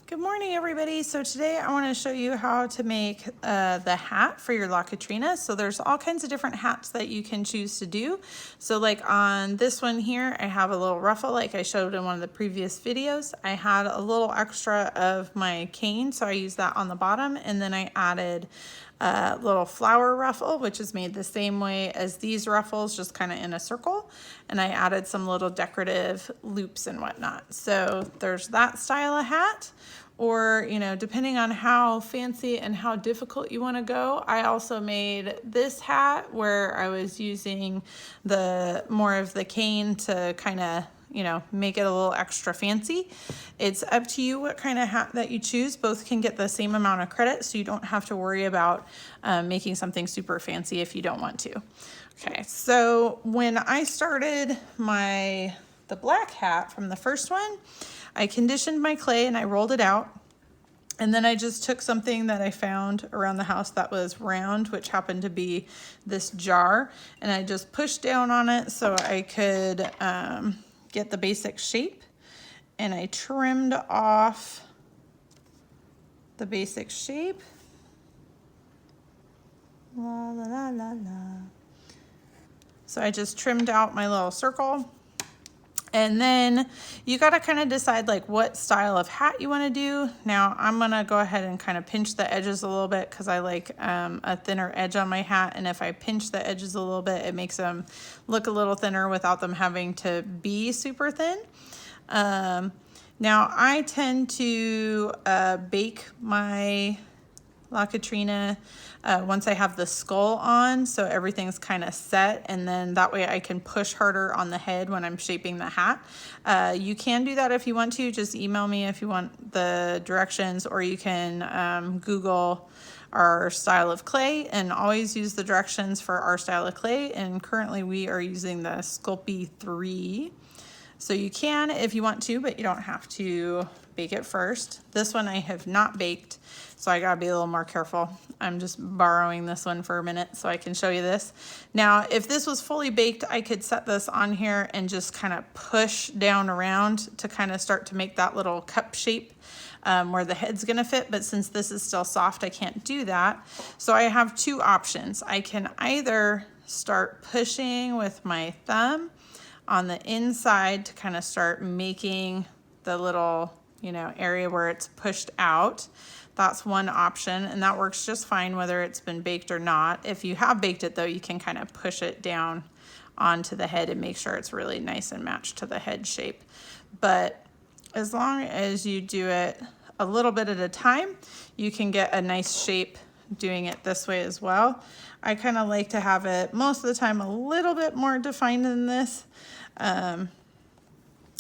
Good morning, everybody. So today I want to show you how to make the hat for your La Catrina. So there's all kinds of different hats that you can choose to do. So like on this one here, I have a little ruffle like I showed in one of the previous videos. I had a little extra of my cane, so I used that on the bottom, and then I added a little flower ruffle, which is made the same way as these ruffles, just kind of in a circle. And I added some little decorative loops and whatnot. So there's that style of hat. Or, you know, depending on how fancy and how difficult you want to go, I also made this hat where I was using more of the cane to kind of, you know, make it a little extra fancy. It's up to you what kind of hat that you choose. Both can get the same amount of credit, so you don't have to worry about making something super fancy if you don't want to. Okay, so when I started the black hat from the first one, I conditioned my clay and I rolled it out. And then I just took something that I found around the house that was round, which happened to be this jar, and I just pushed down on it so I could get the basic shape. And I trimmed off the basic shape. La, la, la, la, la. So I just trimmed out my little circle. And then you got to kind of decide like what style of hat you want to do. Now I'm going to go ahead and kind of pinch the edges a little bit because I like a thinner edge on my hat. And if I pinch the edges a little bit, it makes them look a little thinner without them having to be super thin. Now I tend to bake my La Catrina once I have the skull on, so everything's kind of set, and then that way I can push harder on the head when I'm shaping the hat. You can do that if you want to. Just email me if you want the directions, or you can Google our style of clay and always use the directions for our style of clay. And currently we are using the Sculpey 3. So you can if you want to, but you don't have to bake it first. This one I have not baked, so I gotta be a little more careful. I'm just borrowing this one for a minute so I can show you this. Now, if this was fully baked, I could set this on here and just kind of push down around to kind of start to make that little cup shape where the head's gonna fit, but since this is still soft, I can't do that. So I have two options. I can either start pushing with my thumb on the inside to kind of start making the little, you know, area where it's pushed out. That's one option, and that works just fine whether it's been baked or not. If you have baked it though, you can kind of push it down onto the head and make sure it's really nice and matched to the head shape. But as long as you do it a little bit at a time, you can get a nice shape doing it this way as well. I kind of like to have it most of the time a little bit more defined than this.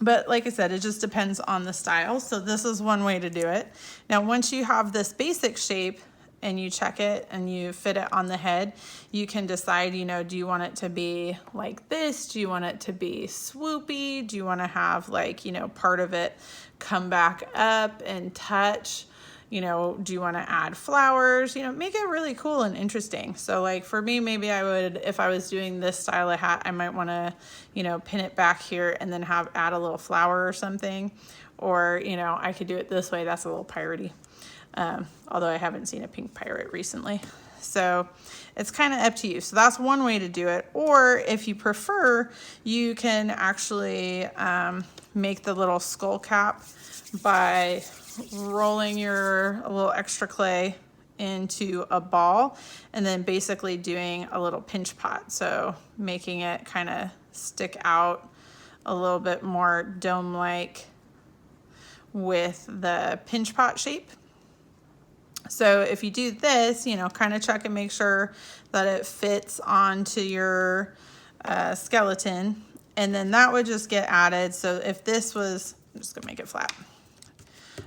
But like I said, it just depends on the style. So this is one way to do it. Now, once you have this basic shape and you check it and you fit it on the head, you can decide, you know, do you want it to be like this? Do you want it to be swoopy? Do you want to have like, you know, part of it come back up and touch? You know, do you want to add flowers? You know, make it really cool and interesting. So like for me, maybe I would, if I was doing this style of hat, I might want to, you know, pin it back here and then add a little flower or something. Or, you know, I could do it this way. That's a little piratey. Although I haven't seen a pink pirate recently. So it's kind of up to you. So that's one way to do it. Or if you prefer, you can actually make the little skull cap by rolling a little extra clay into a ball and then basically doing a little pinch pot. So making it kind of stick out a little bit more dome-like with the pinch pot shape. So if you do this, you know, kind of check and make sure that it fits onto your skeleton, and then that would just get added. So if this was, I'm just gonna make it flat.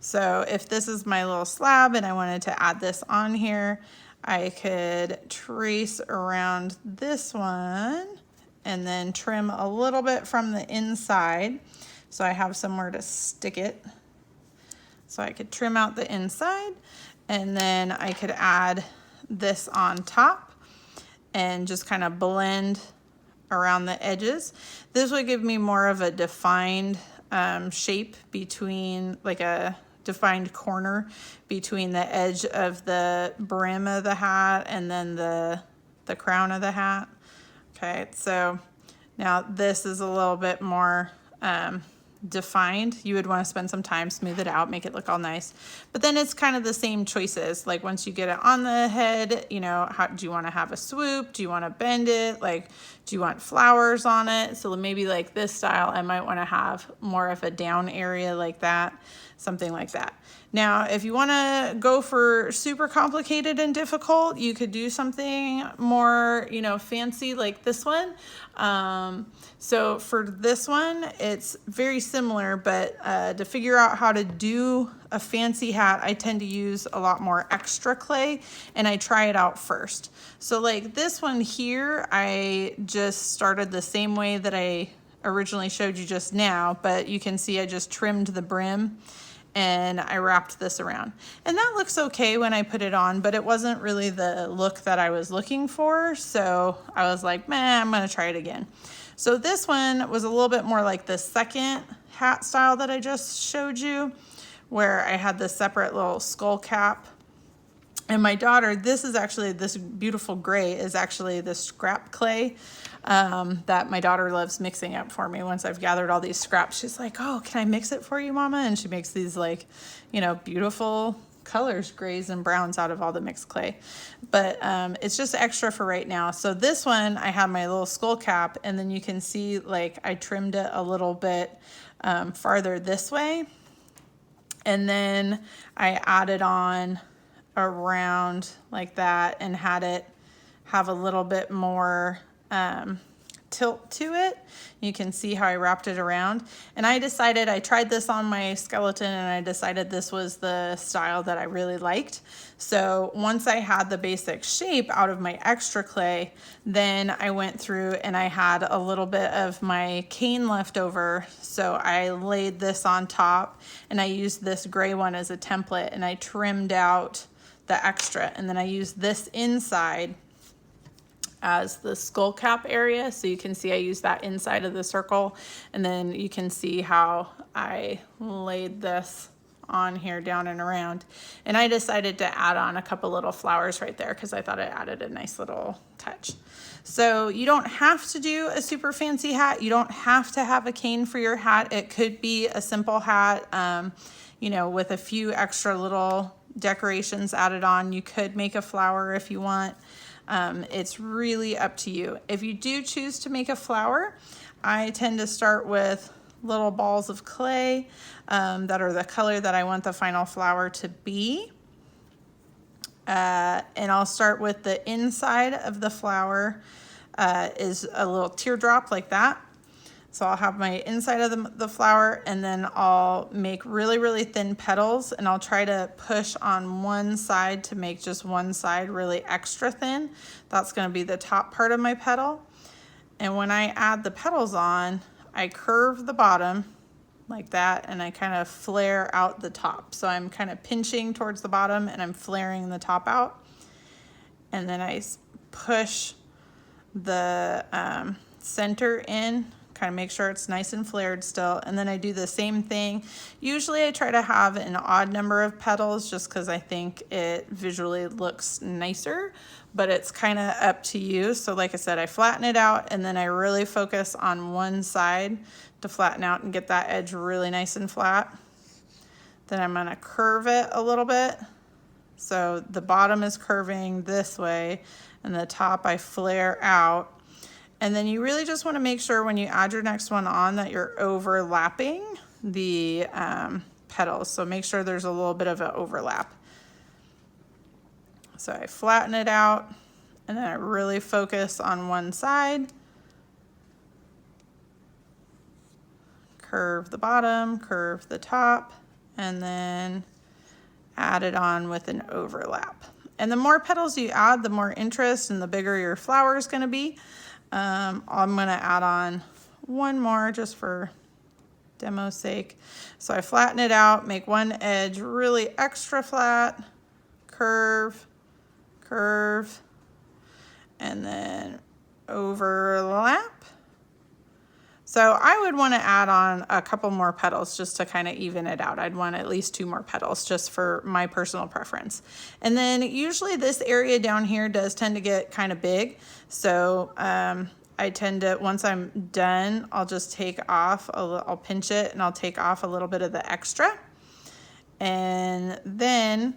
So if this is my little slab and I wanted to add this on here, I could trace around this one and then trim a little bit from the inside so I have somewhere to stick it. So I could trim out the inside, and then I could add this on top and just kind of blend around the edges. This would give me more of a defined shape between, like a defined corner between the edge of the brim of the hat and then the crown of the hat. Okay, so now this is a little bit more defined. You would want to spend some time, smooth it out, make it look all nice. But then it's kind of the same choices. Like once you get it on the head, you know, how do you want to have a swoop? Do you want to bend it? Like, do you want flowers on it? So maybe like this style, I might want to have more of a down area like that, something like that. Now, if you want to go for super complicated and difficult, you could do something more, you know, fancy like this one. So for this one, it's very similar, but to figure out how to do a fancy hat, I tend to use a lot more extra clay and I try it out first. So like this one here, I just started the same way that I originally showed you just now, but you can see I just trimmed the brim and I wrapped this around. And that looks okay when I put it on, but it wasn't really the look that I was looking for. So I was like, man, I'm gonna try it again. So this one was a little bit more like the second hat style that I just showed you, where I had this separate little skull cap. And my daughter, this beautiful gray is actually the scrap clay that my daughter loves mixing up for me. Once I've gathered all these scraps, she's like, oh, can I mix it for you, Mama? And she makes these like, you know, beautiful colors, grays and browns out of all the mixed clay. But it's just extra for right now. So this one, I have my little skull cap, and then you can see like I trimmed it a little bit farther this way. And then I added on around like that and had it have a little bit more tilt to it. You can see how I wrapped it around. And I tried this on my skeleton and I decided this was the style that I really liked. So once I had the basic shape out of my extra clay, then I went through and I had a little bit of my cane left over. So I laid this on top and I used this gray one as a template and I trimmed out the extra, and then I used this inside as the skull cap area. So you can see I used that inside of the circle, and then you can see how I laid this on here down and around. And I decided to add on a couple little flowers right there because I thought it added a nice little touch. So you don't have to do a super fancy hat. You don't have to have a cane for your hat. It could be a simple hat, you know, with a few extra little decorations added on. You could make a flower if you want. It's really up to you. If you do choose to make a flower, I tend to start with little balls of clay that are the color that I want the final flower to be. And I'll start with the inside of the flower is a little teardrop like that. So I'll have my inside of the flower, and then I'll make really, really thin petals, and I'll try to push on one side to make just one side really extra thin. That's going to be the top part of my petal. And when I add the petals on, I curve the bottom like that, and I kind of flare out the top. So I'm kind of pinching towards the bottom and I'm flaring the top out. And then I push the center in, kind of make sure it's nice and flared still. And then I do the same thing. Usually I try to have an odd number of petals just because I think it visually looks nicer, but it's kind of up to you. So like I said, I flatten it out and then I really focus on one side to flatten out and get that edge really nice and flat. Then I'm gonna curve it a little bit. So the bottom is curving this way and the top I flare out. And then you really just want to make sure when you add your next one on that you're overlapping the petals. So make sure there's a little bit of an overlap. So I flatten it out and then I really focus on one side. Curve the bottom, curve the top, and then add it on with an overlap. And the more petals you add, the more interest and the bigger your flower is going to be. I'm going to add on one more just for demo's sake. So I flatten it out, make one edge really extra flat, curve, curve, and then overlap. So I would want to add on a couple more petals just to kind of even it out. I'd want at least 2 more petals just for my personal preference. And then usually this area down here does tend to get kind of big. So I tend to, once I'm done, I'll just take off, I'll pinch it and I'll take off a little bit of the extra. And then,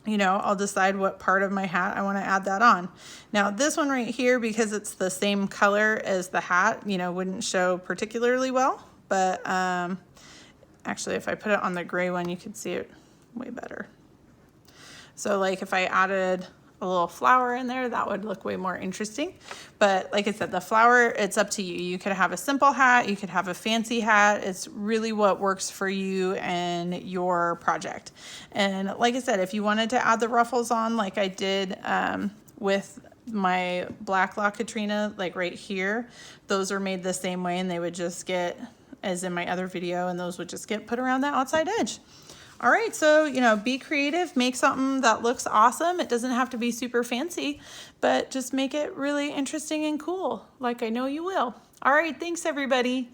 you know, I'll decide what part of my hat I want to add that on. Now this one right here, because it's the same color as the hat, you know, wouldn't show particularly well, but actually if I put it on the gray one, you could see it way better. So like if I added a little flower in there, that would look way more interesting. But like I said, the flower, it's up to you. You could have a simple hat, you could have a fancy hat. It's really what works for you and your project. And like I said, if you wanted to add the ruffles on like I did with my black lock Catrina, like right here, those are made the same way and they would just get, as in my other video, and those would just get put around the outside edge. All right, so, you know, be creative, make something that looks awesome. It doesn't have to be super fancy, but just make it really interesting and cool, like I know you will. All right, thanks everybody.